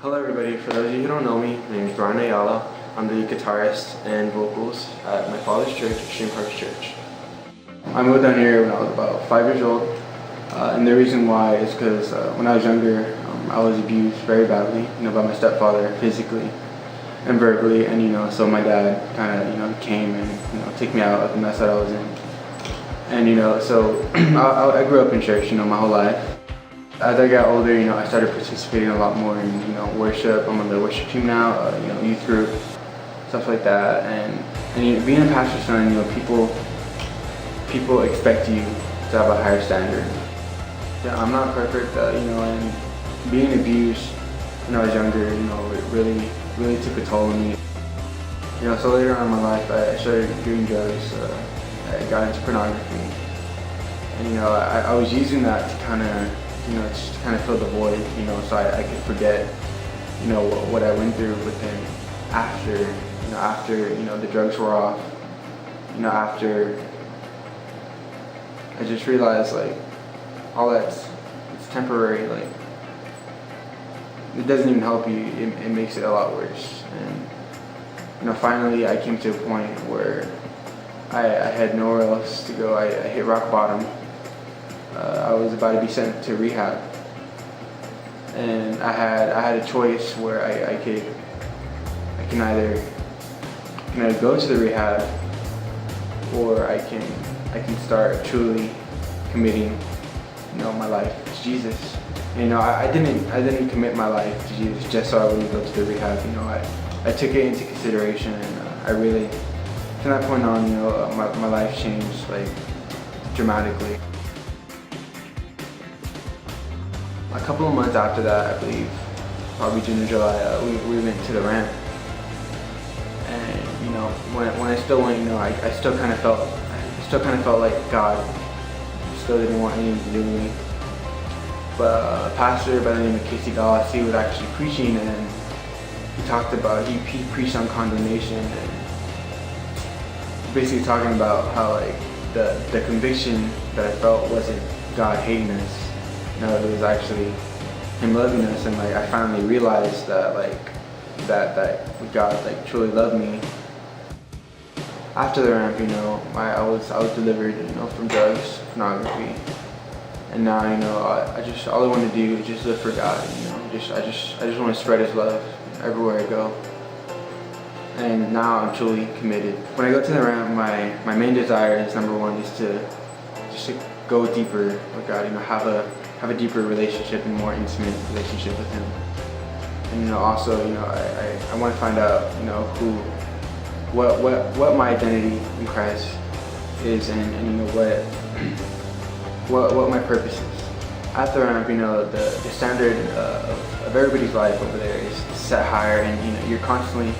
Hello everybody, for those of you who don't know me, my name is Ayala. I'm the guitarist and vocals at my father's church, Extreme Hearts Church. I moved down here when I was about 5 years old, and the reason why is because when I was younger, I was abused very badly, by my stepfather, physically and verbally, and so my dad kind of came and took me out of the mess that I was in, and so I grew up in church, my whole life. As I got older, I started participating a lot more in, worship. I'm on the worship team now, youth group, stuff like that. And being a pastor's son, people expect you to have a higher standard. Yeah, I'm not perfect, and being abused when I was younger, it really took a toll on me. So later on in my life, I started doing drugs. I got into pornography, and I was using that to kind of just to kind of fill the void, so I could forget, what I went through with him after the drugs were off, after I just realized, like, all it's temporary, like, it doesn't even help you, it makes it a lot worse. And, finally I came to a point where I had nowhere else to go. I hit rock bottom. I was about to be sent to rehab, and I had a choice where I can either go to the rehab, or I can start truly committing my life to Jesus. I didn't commit my life to Jesus just so I wouldn't go to the rehab. I took it into consideration, and I really, from that point on, my life changed, like, dramatically. A couple of months after that, I believe, probably June or July, we went to the ramp. And when I still went, I still kind of felt like God still didn't want anything to do with me. But a pastor by the name of Casey he was actually preaching, and he preached on condemnation, and basically talking about how, like, the conviction that I felt wasn't God hating us. It was actually Him loving us, and, like, I finally realized that, like, that God, like, truly loved me. After the ramp, I was delivered, from drugs, pornography, and now, all I want to do is just live for God. I just want to spread His love everywhere I go. And now I'm truly committed. When I go to the ramp, my main desire is, number one, is to go deeper with God. Have a deeper relationship and more intimate relationship with Him. And also, I want to find out, what my identity in Christ is, and what my purpose is. At the ramp, the standard of everybody's life over there is set higher, and you're constantly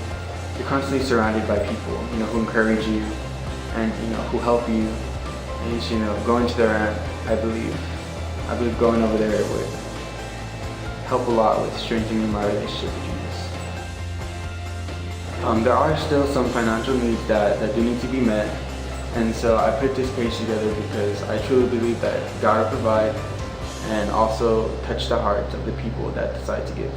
surrounded by people, who encourage you and who help you. And going to the ramp, I believe going over there would help a lot with strengthening my relationship with Jesus. There are still some financial needs that do need to be met, and so I put this page together because I truly believe that God will provide and also touch the hearts of the people that decide to give.